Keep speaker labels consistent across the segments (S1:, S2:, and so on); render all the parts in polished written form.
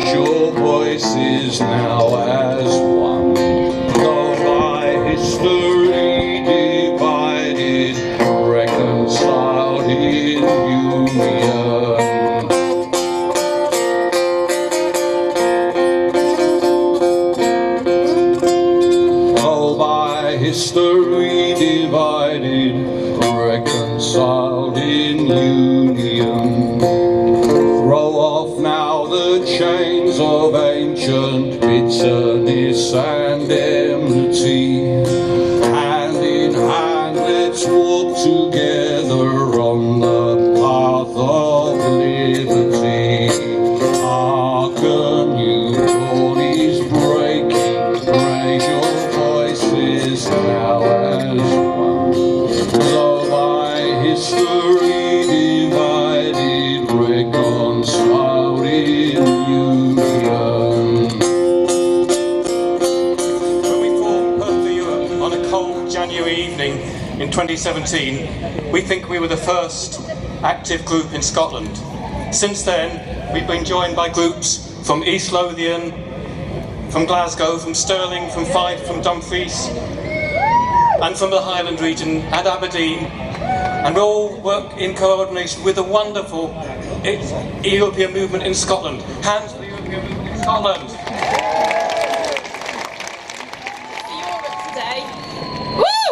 S1: raise your voices now as one. Though by history divided, reconciled in union. Though by history divided, reconciled in union. Throw off now the chains of ancient bitterness and enmity. Hand in hand, let's walk together on the path of liberty. Hearken, you dawn is breaking, raise your voices now as one. Though by history divided, reconciled in union.
S2: When we formed Perth for Europe on a cold January evening in 2017, we think we were the first active group in Scotland. Since then, we've been joined by groups from East Lothian, from Glasgow, from Stirling, from Fife, from Dumfries, and from the Highland region and Aberdeen. And we all work in coordination with the wonderful European movement in Scotland. Hands for the European movement in Scotland.
S3: Europe today. Woo!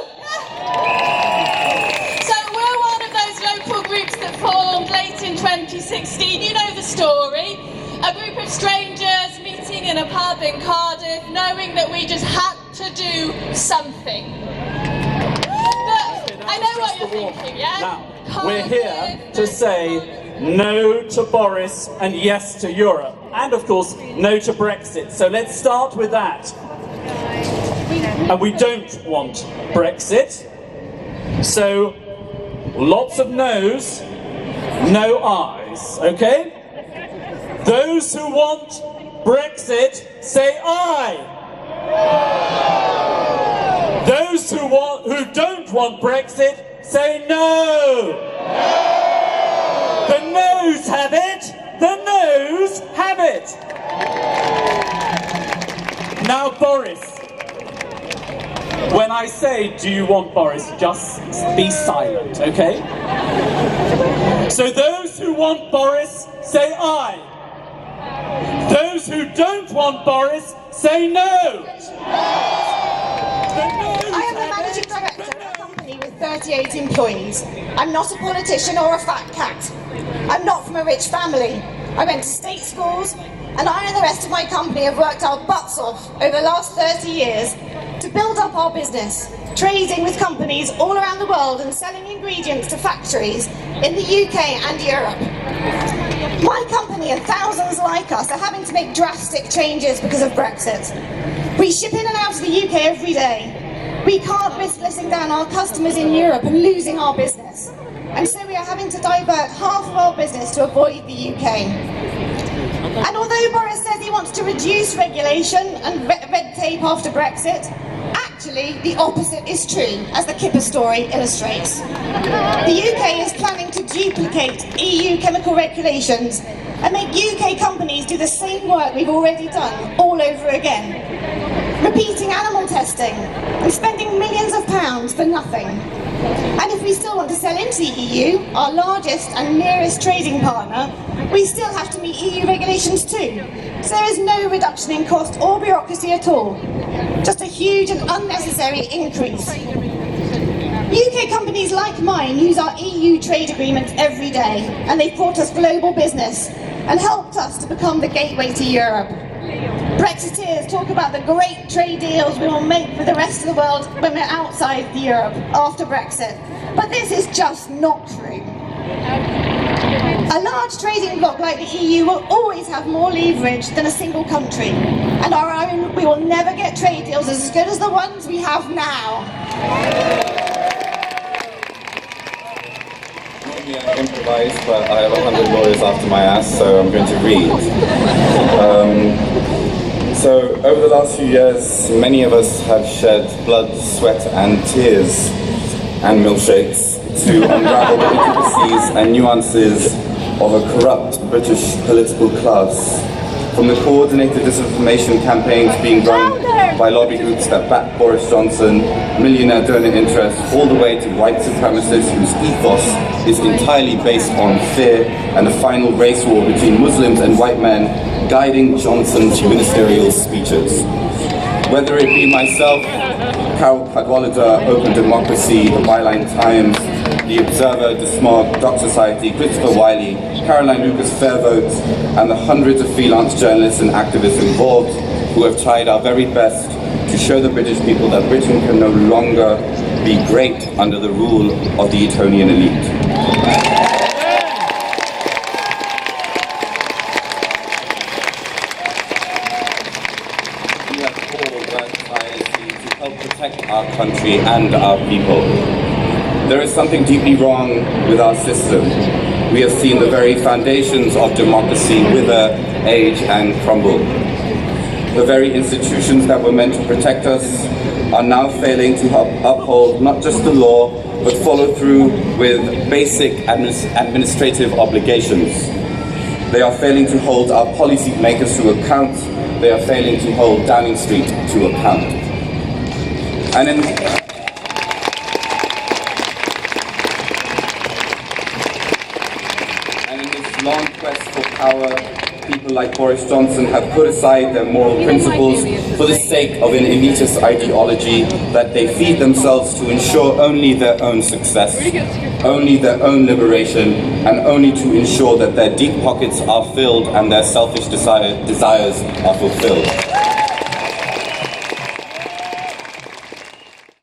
S3: So we're one of those local groups that formed late in 2016. You know the story. A group of strangers meeting in a pub in Cardiff, knowing that we just had to do something. I know what you're thinking, yeah?
S4: Now, we're here to say no to Boris and yes to Europe. And of course, no to Brexit. So let's start with that. And we don't want Brexit. So, lots of no's, no I's, okay? Those who want Brexit, say aye. Those who don't want Brexit, say no! The no's have it! The no's have it! Now, Boris, when I say, do you want Boris, just be silent, okay? So those who want Boris, say aye. Those who don't want Boris, say no!
S5: I am the managing director of a company with 38 employees. I'm not a politician or a fat cat. I'm not from a rich family. I went to state schools, and I and the rest of my company have worked our butts off over the last 30 years to build up our business, trading with companies all around the world and selling ingredients to factories in the UK and Europe. My company and thousands like us are having to make drastic changes because of Brexit. We ship in and out of the UK every day. We can't risk letting down our customers in Europe and losing our business. And so we are having to divert half of our business to avoid the UK. And although Boris says he wants to reduce regulation and red tape after Brexit, actually the opposite is true, as the Kipper story illustrates. The UK is planning to duplicate EU chemical regulations and make UK companies do the same work we've already done all over again. Repeating animal testing and spending millions of pounds for nothing. And if we still want to sell into the EU, our largest and nearest trading partner, we still have to meet EU regulations too. So there is no reduction in cost or bureaucracy at all. Just a huge and unnecessary increase. UK companies like mine use our EU trade agreements every day, and they've brought us global business and helped us to become the gateway to Europe. Brexiteers talk about the great trade deals we will make with the rest of the world when we're outside Europe after Brexit. But this is just not true. A large trading bloc like the EU will always have more leverage than a single country. And our own, we will never get trade deals as good as the ones we have now.
S6: Normally I improvise, but I have 100 lawyers after my ass, so I'm going to read. So, over the last few years, many of us have shed blood, sweat and tears and milkshakes to unravel the intricacies and nuances of a corrupt British political class from the coordinated disinformation campaigns being run by lobby groups that back Boris Johnson, millionaire donor interests, all the way to white supremacists whose ethos is entirely based on fear and a final race war between Muslims and white men guiding Johnson's ministerial speeches. Whether it be myself, Carol Cadwallader, Open Democracy, The Byline Times, The Observer, The Smog, Doc Society, Christopher Wiley, Caroline Lucas Fairvote, and the hundreds of freelance journalists and activists involved who have tried our very best to show the British people that Britain can no longer be great under the rule of the Etonian elite. We have called that ISC to help protect our country and our people. There is something deeply wrong with our system. We have seen the very foundations of democracy wither, age, and crumble. The very institutions that were meant to protect us are now failing to uphold not just the law, but follow through with basic administrative obligations. They are failing to hold our policy makers to account. They are failing to hold Downing Street to account. And in this long quest for power, people like Boris Johnson have put aside their moral principles for the sake of an elitist ideology that they feed themselves to ensure only their own success, only their own liberation, and only to ensure that their deep pockets are filled and their selfish desires are fulfilled.